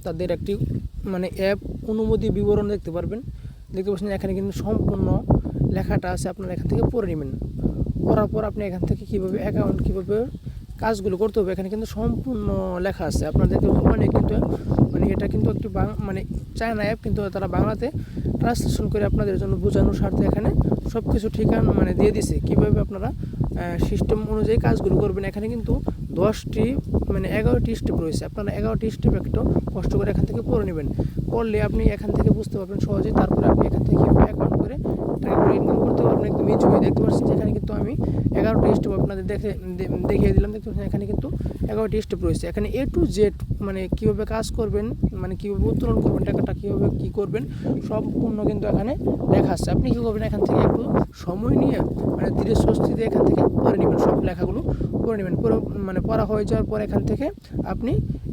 তাদের একটি মানে অ্যাপ অনুমতি বিবরণ দেখতে পারবেন। দেখতে পাচ্ছেন এখানে কিন্তু সম্পূর্ণ লেখাটা আছে, আপনারা এখান থেকে পড়ে নেবেন। পড়ার পর আপনি এখান থেকে কীভাবে অ্যাকাউন্ট কীভাবে কাজগুলো করতে হবে এখানে কিন্তু সম্পূর্ণ লেখা আছে। আপনারা দেখতে অনেক কিন্তু মানে এটা কিন্তু একটি মানে চায়না অ্যাপ, কিন্তু তারা বাংলাতে ট্রান্সলেশন করে আপনাদের জন্য বোঝানোর স্বার্থে এখানে সব কিছু ঠিকানা মানে দিয়ে দিছে কীভাবে আপনারা সিস্টেম অনুযায়ী কাজগুলো করবেন। এখানে কিন্তু 10টি মানে 11টি স্টেপ রয়েছে। আপনারা 11টি স্টেপ একটু কষ্ট করে এখান থেকে পড়ে নেবেন। পড়লে আপনি এখান থেকে বুঝতে পারবেন সহজেই। তারপরে আপনি এখান থেকে কীভাবে অ্যাকাউন্ট করে টাকাগুলো ইনকাম করতে পারবেন একদম ইজি। দেখতে পাচ্ছেন যে এখানে কিন্তু আমি 11টি স্টেপ আপনাদের দেখিয়ে দিলাম। দেখতে পাচ্ছেন এখানে কিন্তু 11টি স্টেপ রয়েছে। এখানে A to Z মানে কীভাবে কাজ করবেন, মানে কীভাবে উত্তোলন করবেন টাকাটা, কীভাবে কী করবেন সম্পূর্ণ কিন্তু এখানে লেখা আছে। আপনি কী করবেন এখান থেকে একটু সময় নিয়ে মানে ধীরে স্বস্তিতে এখান থেকে পড়ে নেবেন, সব লেখাগুলো পড়ে নেবেন। পুরো মানে পড়া হয়ে যাওয়ার পর এখান থেকে আপনি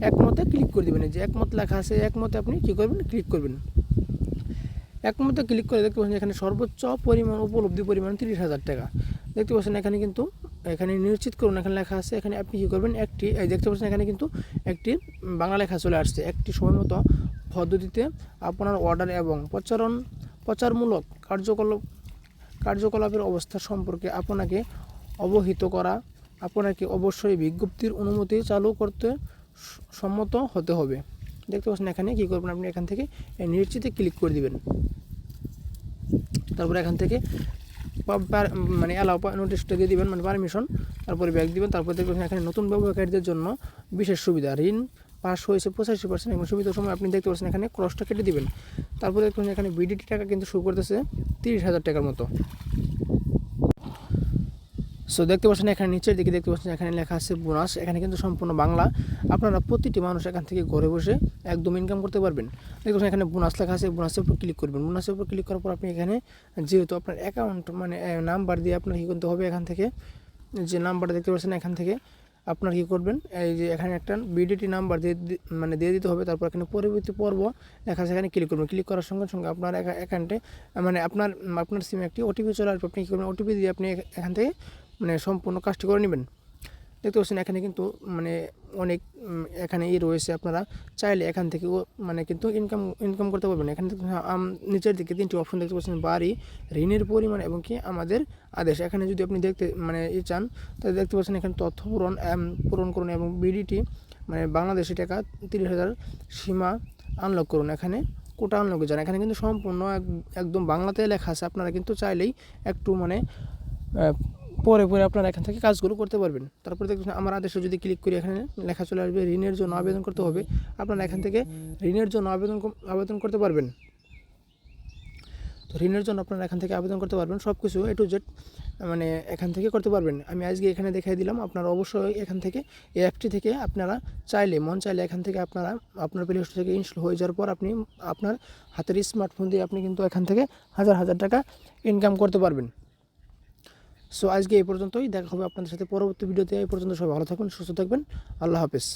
একমতে ক্লিক করে দেবেন। যে একমত লেখা আছে একমতে আপনি কী করবেন, ক্লিক করবেন। একমতে ক্লিক করে দেখতে পাচ্ছেন এখানে সর্বোচ্চ পরিমাণ উপলব্ধি পরিমাণ 30,000 টাকা। দেখতে পাচ্ছেন এখানে কিন্তু এখানে নিশ্চিত করুন এখানে লেখা আছে। এখানে আপনি কী করবেন একটি দেখতে পাচ্ছেন এখানে কিন্তু একটি বাংলা লেখা চলে আসছে। একটি সময়মতো পদ্ধতিতে আপনার অর্ডার এবং প্রচারমূলক কার্যকলাপের অবস্থা সম্পর্কে আপনাকে অবহিত করা। আপনাকে অবশ্যই বিজ্ঞপ্তির অনুমতি চালু করতে সম্মত হতে হবে। দেখতে পাচ্ছেন এখানে কী করবেন, আপনি এখান থেকে নিশ্চিতে ক্লিক করে দিবেন। তারপরে এখান থেকে মানে অ্যালাউ নোটিশটা দিয়ে দিবেন, মানে পারমিশন। তারপরে ব্যাক দিবেন। তারপরে দেখবেন এখানে নতুন ব্যবহারকারীদের জন্য বিশেষ সুবিধা, ঋণ পাস হয়েছে 85% এবং সুবিধার সময় আপনি দেখতে পাচ্ছেন এখানে ক্রসটা কেটে দিবেন। তারপরে দেখবেন এখানে বিডিটি টাকা কিন্তু শুরু করতেছে 30,000 টাকার মতো। সো দেখতে পাচ্ছেন এখানে নিচের দিকে দেখতে পাচ্ছেন এখানে লেখা আছে বোনাস। এখানে কিন্তু সম্পূর্ণ বাংলা। আপনারা প্রতিটি মানুষ এখান থেকে ঘরে বসে একদম ইনকাম করতে পারবেন। দেখতে পাচ্ছেন এখানে বোনাস লেখা আছে, বোনাসের উপর ক্লিক করবেন। বোনাসের উপর ক্লিক করার পর আপনি এখানে যেহেতু আপনার অ্যাকাউন্ট মানে নাম্বার দিয়ে আপনার কী করতে হবে, এখান থেকে যে নাম্বারটা দেখতে পাচ্ছেন এখান থেকে আপনার কী করবেন, এই যে এখানে একটা বিডিটি নাম্বার দিয়ে দিতে হবে। তারপর এখানে পরবর্তী পর্ব লেখা আছে, এখানে ক্লিক করবেন। ক্লিক করার সঙ্গে সঙ্গে আপনার অ্যাকাউন্টে মানে আপনার সিমে একটি ওটিপি চলে আসবে। আপনি কী করবেন, ওটিপি দিয়ে আপনি এখান থেকে মানে সম্পূর্ণ কাজটি করে নেবেন। দেখতে পাচ্ছেন এখানে কিন্তু মানে অনেক এখানে রয়েছে। আপনারা চাইলে এখান থেকেও মানে কিন্তু ইনকাম করতে পারবেন। এখানে নিচের দিকে 3টি অপশন দেখতে পাচ্ছেন, বাড়ি, ঋণের পরিমাণ এবং কি আমাদের আদেশ। এখানে যদি আপনি দেখতে মানে চান তাহলে দেখতে পাচ্ছেন এখানে তথ্য পূরণ করুন এবং বিডিটি মানে বাংলাদেশি টাকা 30,000 সীমা আনলক করুন। এখানে কোটা আনলকে যান। এখানে কিন্তু সম্পূর্ণ একদম বাংলাতে লেখা আছে। আপনারা কিন্তু চাইলেই একটু মানে পরে আপনারা এখান থেকে কাজগুলো করতে পারবেন। তারপরে দেখবেন আমার আদেশে যদি ক্লিক করি এখানে লেখা চলে আসবে ঋণের জন্য আবেদন করতে হবে। আপনারা এখান থেকে ঋণের জন্য আবেদন করতে পারবেন। তো ঋণের জন্য আপনারা এখান থেকে আবেদন করতে পারবেন। সব কিছু A to Z মানে এখান থেকে করতে পারবেন। আমি আজকে এখানে দেখাই দিলাম। আপনারা অবশ্যই এখান থেকে এই অ্যাপটি থেকে আপনারা মন চাইলে এখান থেকে আপনার প্লে স্টোর থেকে ইনস্টল হয়ে যাওয়ার পর আপনি আপনার হাতের স্মার্টফোন দিয়ে আপনি কিন্তু এখান থেকে হাজার টাকা ইনকাম করতে পারবেন। সো আজকে এই পর্যন্তই, দেখা হবে আপনাদের সাথে পরবর্তী ভিডিওতে। এই পর্যন্ত সবাই ভালো থাকুন, সুস্থ থাকবেন। আল্লাহ হাফেজ।